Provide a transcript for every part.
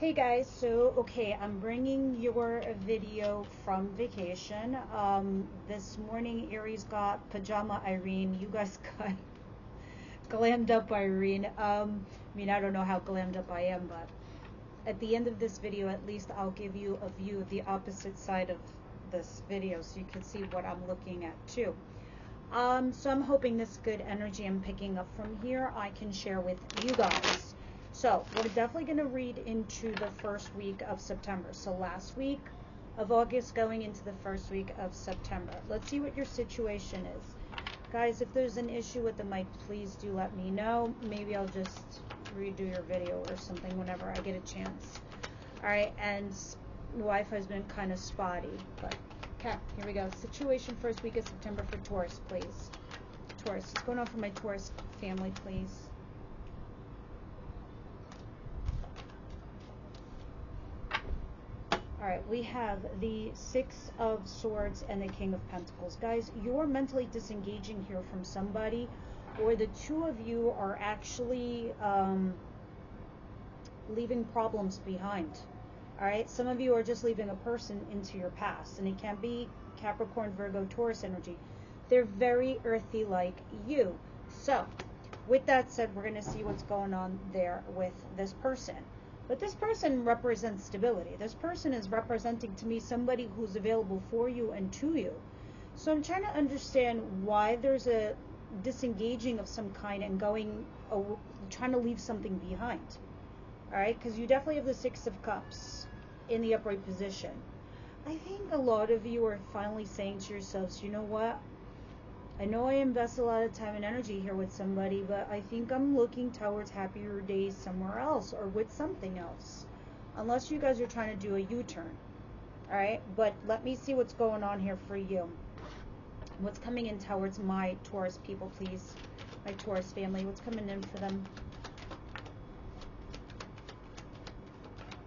Hey guys, so okay, I'm bringing your video from vacation. This morning Aries got pajama Irene. You guys got glammed up Irene. I mean, I don't know how glammed up I am, but at the end of this video, at least I'll give you a view of the opposite side of this video so you can see what I'm looking at too. So I'm hoping this good energy I'm picking up from here I can share with you guys. So we're definitely going to read into the first week of September. So last week of August going into the first week of September. Let's see what your situation is. Guys, if there's an issue with the mic, please do let me know. Maybe I'll just redo your video or something whenever I get a chance. Alright, and the Wi-Fi has been kind of spotty, but okay, here we go. Situation first week of September for Taurus, please. Taurus, what's going on for my Taurus family, please? Alright, we have the Six of Swords and the King of Pentacles. Guys, you're mentally disengaging here from somebody, or the two of you are actually leaving problems behind. Alright, some of you are just leaving a person into your past, and it can be Capricorn, Virgo, Taurus energy. They're very earthy like you. So, with that said, we're going to see what's going on there with this person. But this person represents stability. This person is representing to me somebody who's available for you and to you. So I'm trying to understand why there's a disengaging of some kind and trying to leave something behind. Alright, because you definitely have the Six of Cups in the upright position. I think a lot of you are finally saying to yourselves, you know what? I know I invest a lot of time and energy here with somebody, but I think I'm looking towards happier days somewhere else or with something else. Unless you guys are trying to do a U-turn. Alright, but let me see what's going on here for you. What's coming in towards my Taurus people, please? My Taurus family, what's coming in for them?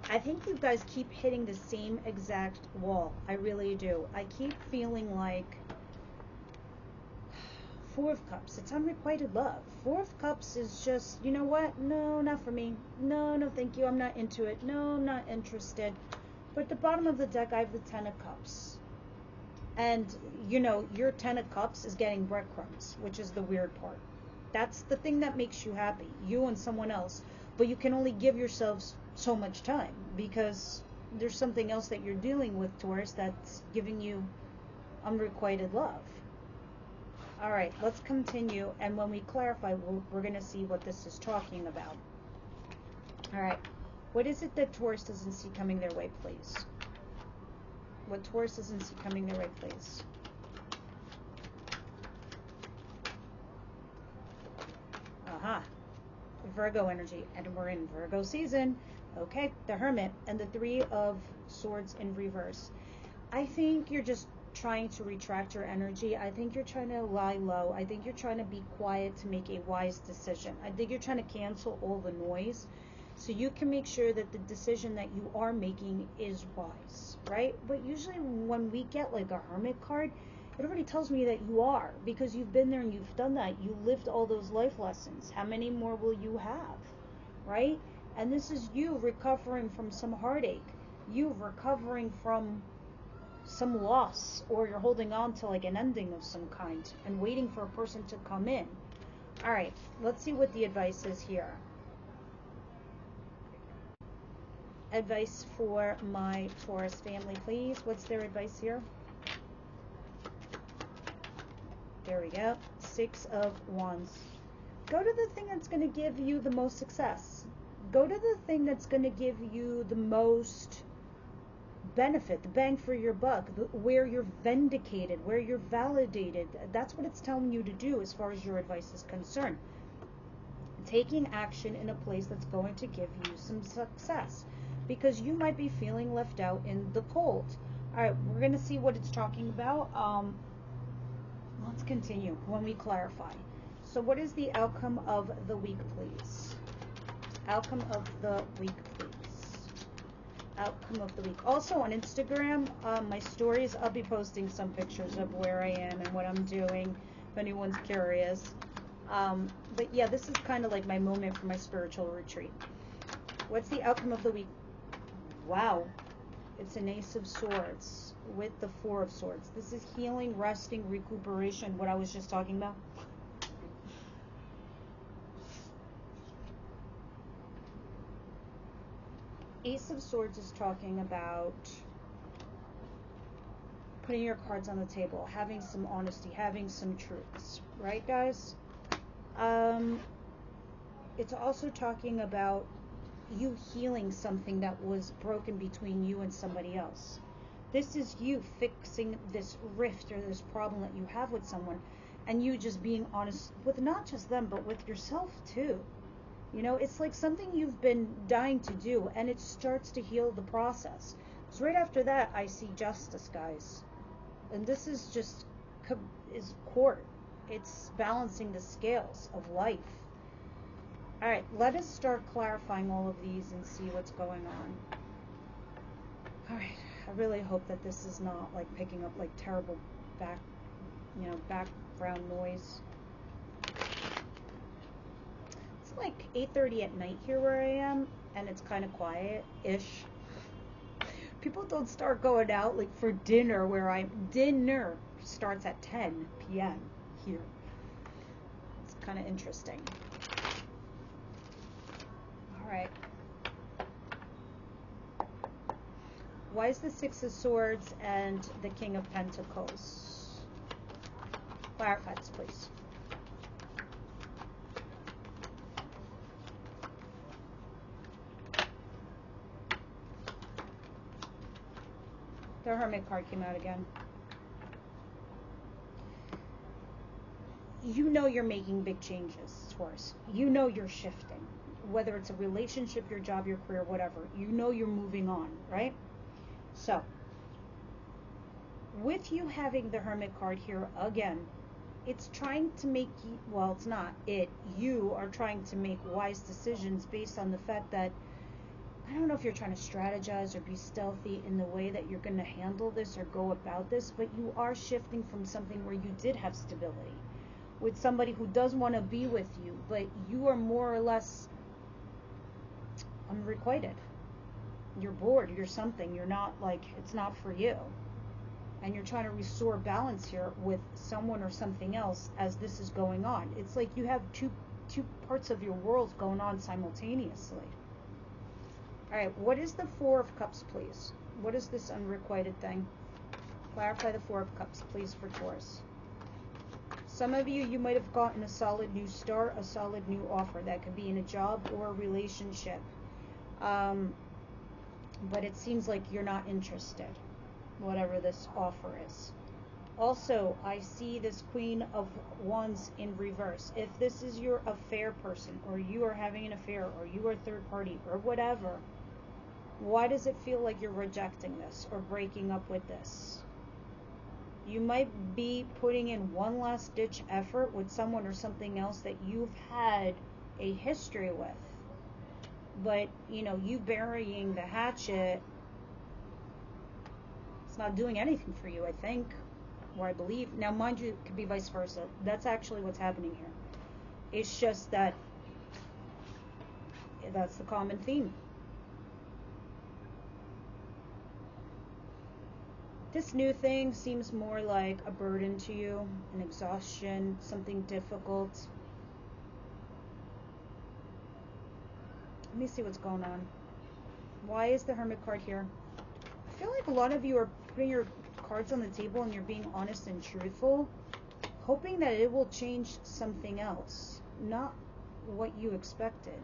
I think you guys keep hitting the same exact wall. I really do. I keep feeling like Four of Cups. It's unrequited love. Four of Cups is just, you know what? No, not for me. No, no, thank you. I'm not into it. No, I'm not interested. But at the bottom of the deck, I have the Ten of Cups. And, you know, your Ten of Cups is getting breadcrumbs, which is the weird part. That's the thing that makes you happy. You and someone else. But you can only give yourselves so much time because there's something else that you're dealing with, Taurus, that's giving you unrequited love. Alright, let's continue, and when we clarify, we're going to see what this is talking about. Alright, what is it that Taurus doesn't see coming their way, please? What Taurus doesn't see coming their way, please? Aha. Virgo energy, and we're in Virgo season. Okay, the Hermit, and the Three of Swords in reverse. I think you're just trying to retract your energy. I think you're trying to lie low. I think you're trying to be quiet to make a wise decision. I think you're trying to cancel all the noise so you can make sure that the decision that you are making is wise, right? But usually when we get like a Hermit card, it already tells me that you are, because you've been there and you've done that. You lived all those life lessons. How many more will you have, right? And this is you recovering from some heartache. You recovering from some loss, or you're holding on to like an ending of some kind and waiting for a person to come in. All right, let's see what the advice is here. Advice for my Taurus family, please. What's their advice here? There we go. Six of Wands. Go to the thing that's going to give you the most success. Go to the thing that's going to give you the most benefit, the bang for your buck, where you're vindicated, where you're validated. That's what it's telling you to do as far as your advice is concerned. Taking action in a place that's going to give you some success, because you might be feeling left out in the cold. All right, we're going to see what it's talking about. Let's continue when we clarify. So what is the outcome of the week, please? Outcome of the week, please. Outcome of the week. Also on Instagram, my stories, I'll be posting some pictures of where I am and what I'm doing, if anyone's curious. But yeah, this is kind of like my moment for my spiritual retreat. What's the outcome of the week Wow. It's an Ace of Swords with the Four of Swords. This is healing, resting, recuperation, what I was just talking about. Ace of Swords is talking about putting your cards on the table, having some honesty, having some truths, right, guys? It's also talking about you healing something that was broken between you and somebody else. This is you fixing this rift or this problem that you have with someone, and you just being honest with not just them, but with yourself too. You know, it's like something you've been dying to do, and it starts to heal the process. So right after that, I see justice, guys. And this is just is court. It's balancing the scales of life. All right, let us start clarifying all of these and see what's going on. All right, I really hope that this is not like picking up like terrible background noise. It's like 8:30 at night here where I am, and it's kind of quiet-ish. People don't start going out like for dinner dinner starts at 10 p.m. here. It's kind of interesting. All right. Why is the Six of Swords and the King of Pentacles? Clarify this, please. The Hermit card came out again. You know you're making big changes, Taurus. You know you're shifting. Whether it's a relationship, your job, your career, whatever. You know you're moving on, right? So, with you having the Hermit card here again, it's trying to make you, well, it's not it. You are trying to make wise decisions based on the fact that I don't know if you're trying to strategize or be stealthy in the way that you're going to handle this or go about this, but you are shifting from something where you did have stability with somebody who does want to be with you, but you are more or less unrequited. You're bored, you're something, you're not like, it's not for you. And you're trying to restore balance here with someone or something else as this is going on. It's like you have two parts of your world going on simultaneously. All right, what is the Four of Cups, please? What is this unrequited thing? Clarify the Four of Cups, please, for Taurus. Some of you might have gotten a solid new start, a solid new offer. That could be in a job or a relationship. But it seems like you're not interested, whatever this offer is. Also, I see this Queen of Wands in reverse. If this is your affair person, or you are having an affair, or you are third party, or whatever, why does it feel like you're rejecting this or breaking up with this? You might be putting in one last ditch effort with someone or something else that you've had a history with. But, you know, you burying the hatchet, it's not doing anything for you, I think, or I believe. Now, mind you, it could be vice versa. That's actually what's happening here. It's just that that's the common theme. This new thing seems more like a burden to you, an exhaustion, something difficult. Let me see what's going on. Why is the Hermit card here? I feel like a lot of you are putting your cards on the table and you're being honest and truthful, hoping that it will change something else, not what you expected.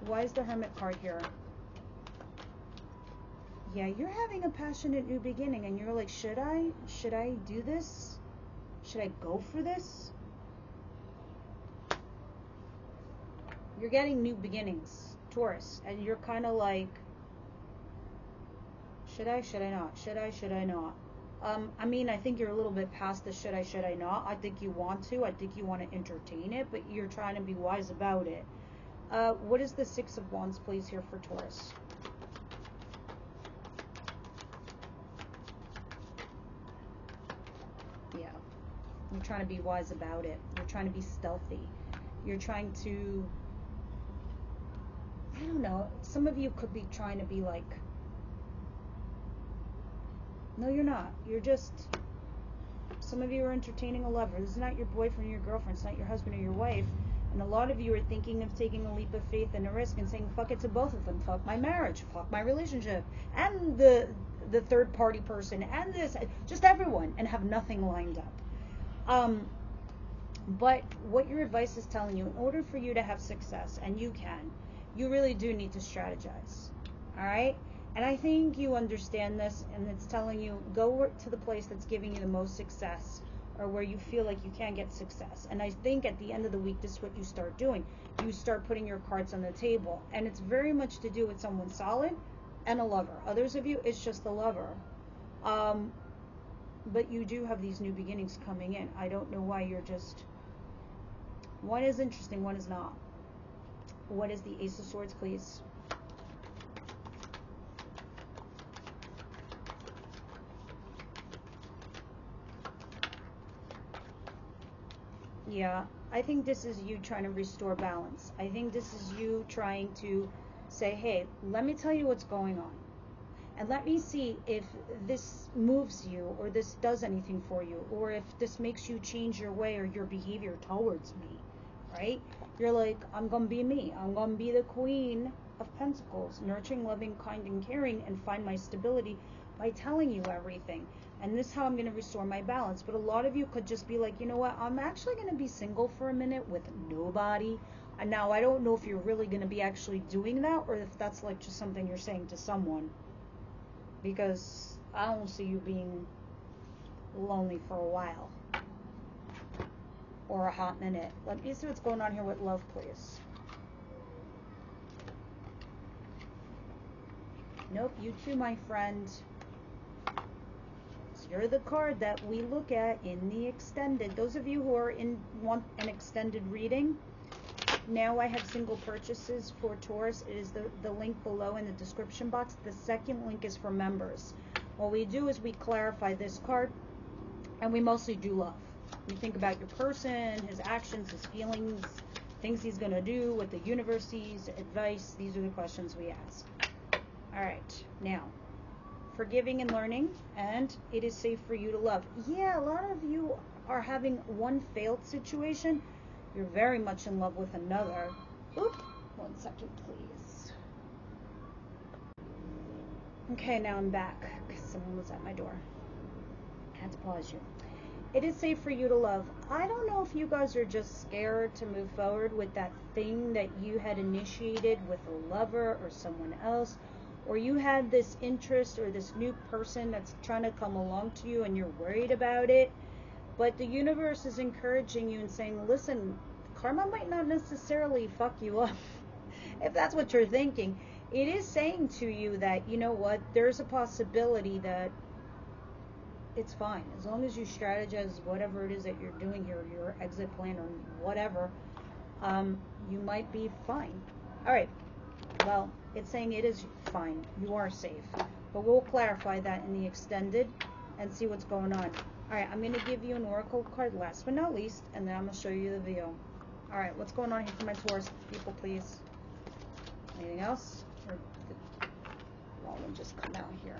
Why is the Hermit card here? Yeah, you're having a passionate new beginning and you're like, should I do this? Should I go for this? You're getting new beginnings, Taurus, and you're kind of like, should I not? Should I not? I mean, I think you're a little bit past the should I not. I think you want to. I think you want to entertain it, but you're trying to be wise about it. What is the Six of Wands, please, here for Taurus? Yeah. You're trying to be wise about it. You're trying to be stealthy. You're trying to... I don't know, some of you could be trying to be like, no, you're not. You're just, some of you are entertaining a lover. This is not your boyfriend or your girlfriend. It's not your husband or your wife. And a lot of you are thinking of taking a leap of faith and a risk and saying, fuck it to both of them. Fuck my marriage. Fuck my relationship. And the third party person. And this. Just everyone. And have nothing lined up. But what your advice is telling you, in order for you to have success, and you can, you really do need to strategize. Alright? And I think you understand this, and it's telling you, go to the place that's giving you the most success, or where you feel like you can get success. And I think at the end of the week, this is what you start doing. You start putting your cards on the table. And it's very much to do with someone solid and a lover. Others of you, it's just the lover. But you do have these new beginnings coming in. I don't know why you're just... One is interesting, one is not. What is the Ace of Swords, please? Yeah, I think this is you trying to restore balance. I think this is you trying to say, hey, let me tell you what's going on. And let me see if this moves you, or this does anything for you, or if this makes you change your way or your behavior towards me, right? You're like, I'm going to be me. I'm going to be the Queen of Pentacles, nurturing, loving, kind, and caring, and find my stability by telling you everything. And this is how I'm going to restore my balance. But a lot of you could just be like, you know what, I'm actually going to be single for a minute with nobody. And now I don't know if you're really going to be actually doing that, or if that's like just something you're saying to someone. Because I don't see you being lonely for a while. Or a hot minute. Let me see what's going on here with love, please. Nope, you too, my friend. So you're the card that we look at in the extended. Those of you who are want an extended reading, now I have single purchases for Taurus. It is the link below in the description box. The second link is for members. What we do is we clarify this card, and we mostly do love. We think about your person, his actions, his feelings, things he's going to do, what the universe sees, advice. These are the questions we ask. All right, now, forgiving and learning, and it is safe for you to love. Yeah, a lot of you are having one failed situation. You're very much in love with another. Oop, 1 second, please. Okay, now I'm back, because someone was at my door. I had to pause you. It is safe for you to love. I don't know if you guys are just scared to move forward with that thing that you had initiated with a lover or someone else, or you had this interest or this new person that's trying to come along to you and you're worried about it. But the universe is encouraging you and saying, listen, karma might not necessarily fuck you up if that's what you're thinking. It is saying to you that, you know what, there's a possibility that it's fine. As long as you strategize whatever it is that you're doing here, your exit plan or whatever, you might be fine. All right. Well, it's saying it is fine. You are safe. But we'll clarify that in the extended and see what's going on. All right, I'm going to give you an oracle card last but not least, and then I'm going to show you the video. All right, what's going on here for my Taurus people, please? Anything else? Or did the wrong one just come out here?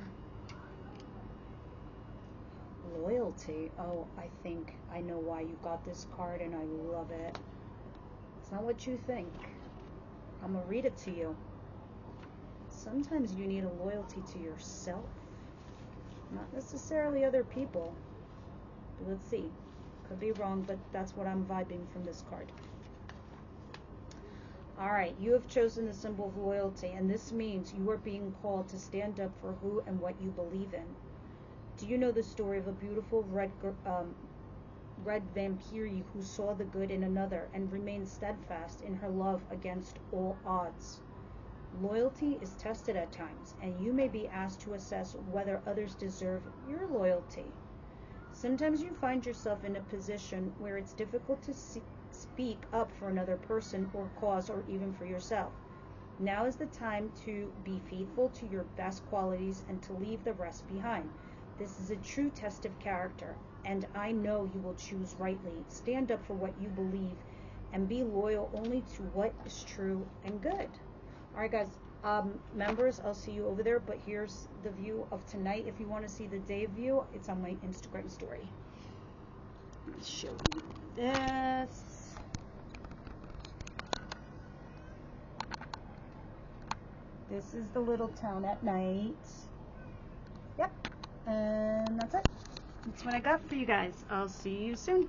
Loyalty. Oh, I think I know why you got this card, and I love it. It's not what you think. I'm going to read it to you. Sometimes you need a loyalty to yourself, not necessarily other people. But let's see. Could be wrong, but that's what I'm vibing from this card. Alright, you have chosen the symbol of loyalty, and this means you are being called to stand up for who and what you believe in. Do you know the story of a beautiful red vampire who saw the good in another and remained steadfast in her love against all odds? Loyalty is tested at times, and you may be asked to assess whether others deserve your loyalty. Sometimes you find yourself in a position where it's difficult to speak up for another person or cause, or even for yourself. Now is the time to be faithful to your best qualities and to leave the rest behind. This is a true test of character, and I know you will choose rightly. Stand up for what you believe and be loyal only to what is true and good. All right, guys. Members, I'll see you over there. But here's the view of tonight. If you want to see the day view, it's on my Instagram story. Let's show you this. This is the little town at night. Yep. And that's it. That's what I got for you guys. I'll see you soon.